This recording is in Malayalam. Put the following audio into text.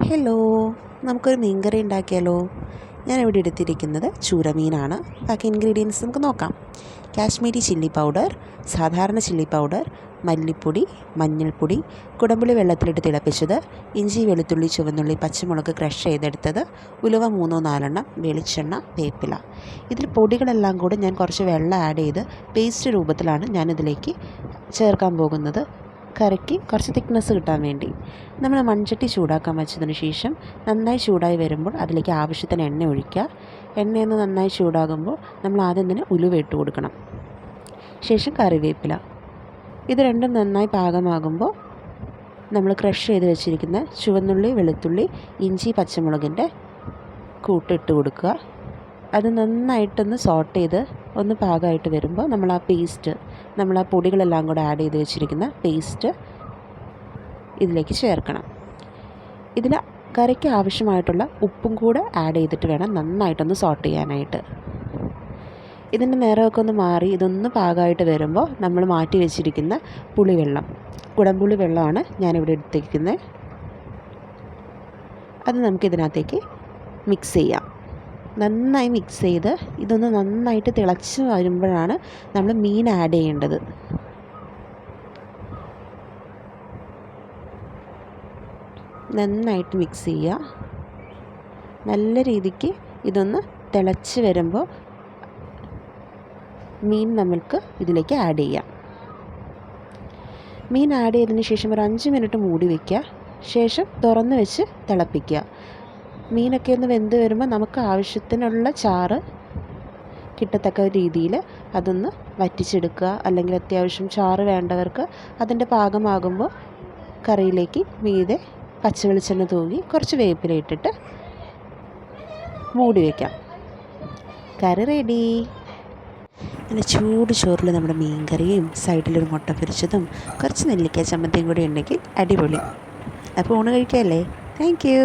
ഹലോ, നമുക്കൊരു മീൻകറി ഉണ്ടാക്കിയാലോ? ഞാനിവിടെ എടുത്തിരിക്കുന്നത് ചൂരമീനാണ്. ബാക്കി ഇൻഗ്രീഡിയൻസ് നമുക്ക് നോക്കാം. കാശ്മീരി ചില്ലി പൗഡർ, സാധാരണ ചില്ലി പൗഡർ, മല്ലിപ്പൊടി, മഞ്ഞൾപ്പൊടി, കുടംപുളി വെള്ളത്തിലിട്ട് തിളപ്പിച്ചത്, ഇഞ്ചി വെളുത്തുള്ളി ചുവന്നുള്ളി പച്ചമുളക് ക്രഷ് ചെയ്തെടുത്തത്, ഉലുവ 3-4 വെളിച്ചെണ്ണ, വേപ്പില. ഇതിൽ പൊടികളെല്ലാം കൂടെ ഞാൻ കുറച്ച് വെള്ളം ആഡ് ചെയ്ത് പേസ്റ്റ് രൂപത്തിലാണ് ഞാനിതിലേക്ക് ചേർക്കാൻ പോകുന്നത്. കറിക്ക് കുറച്ച് തിക്നെസ് കിട്ടാൻ വേണ്ടി നമ്മൾ മൺചട്ടി ചൂടാക്കാൻ വെച്ചതിന് ശേഷം നന്നായി ചൂടായി വരുമ്പോൾ അതിലേക്ക് ആവശ്യത്തിന് എണ്ണ ഒഴിക്കുക. എണ്ണയൊന്ന് നന്നായി ചൂടാകുമ്പോൾ നമ്മൾ ആദ്യം തന്നെ ഉലുവ ഇട്ട് കൊടുക്കണം. ശേഷം കറിവേപ്പില. ഇത് രണ്ടും നന്നായി പാകമാകുമ്പോൾ നമ്മൾ ക്രഷ് ചെയ്ത് വെച്ചിരിക്കുന്ന ചുവന്നുള്ളി വെളുത്തുള്ളി ഇഞ്ചി പച്ചമുളകിൻ്റെ കൂട്ടിട്ട് കൊടുക്കുക. അത് നന്നായിട്ടൊന്ന് സോട്ട് ചെയ്ത് ഒന്ന് പാകമായിട്ട് വരുമ്പോൾ നമ്മൾ ആ പൊടികളെല്ലാം കൂടെ ആഡ് ചെയ്ത് വെച്ചിരിക്കുന്ന പേസ്റ്റ് ഇതിലേക്ക് ചേർക്കണം. ഇതിൽ കറിക്ക് ആവശ്യമായിട്ടുള്ള ഉപ്പും കൂടെ ആഡ് ചെയ്തിട്ട് വേണം നന്നായിട്ടൊന്ന് സോട്ട് ചെയ്യാനായിട്ട്. ഇതിൻ്റെ നിറമൊക്കെ ഒന്ന് മാറി ഇതൊന്ന് പാകമായിട്ട് വരുമ്പോൾ നമ്മൾ മാറ്റി വെച്ചിരിക്കുന്ന പുളിവെള്ളം, കുടംപുളി വെള്ളമാണ് ഞാനിവിടെ എടുത്തിരിക്കുന്നത്. അത് നമുക്കിതിനകത്തേക്ക് മിക്സ് ചെയ്യാം. നന്നായി മിക്സ് ചെയ്ത് ഇതൊന്ന് നന്നായിട്ട് തിളച്ച് വരുമ്പോഴാണ് നമ്മൾ മീൻ ആഡ് ചെയ്യേണ്ടത്. നന്നായിട്ട് മിക്സ് ചെയ്യുക. നല്ല രീതിക്ക് ഇതൊന്ന് തിളച്ച് വരുമ്പോൾ മീൻ നമ്മൾക്ക് ഇതിലേക്ക് ആഡ് ചെയ്യാം. മീൻ ആഡ് ചെയ്തതിന് ശേഷം ഒരു 5 മിനിറ്റ് മൂടി വയ്ക്കുക. ശേഷം തുറന്ന് വെച്ച് തിളപ്പിക്കുക. മീനൊക്കെ ഒന്ന് വെന്ത് വരുമ്പോൾ നമുക്ക് ആവശ്യത്തിനുള്ള ചാറ് കിട്ടത്തക്ക രീതിയിൽ അതൊന്ന് വറ്റിച്ചെടുക്കുക. അല്ലെങ്കിൽ അത്യാവശ്യം ചാറ് വേണ്ടവർക്ക് അതിൻ്റെ പാകമാകുമ്പോൾ കറിയിലേക്ക് മീതെ പച്ചവെളിച്ചെണ്ണ തൂകി കുറച്ച് വേപ്പില ഇട്ടിട്ട് മൂടി വയ്ക്കാം. കറി റെഡി. നല്ല ചൂട് ചോറിൽ നമ്മുടെ മീൻ കറിയും സൈഡിലൊരു മുട്ട പൊരിച്ചതും കുറച്ച് നെല്ലിക്ക ചമ്മന്തിയും കൂടി ഉണ്ടെങ്കിൽ അടിപൊളി. അപ്പോൾ ഊണ് കഴിക്കാമല്ലേ? Thank you.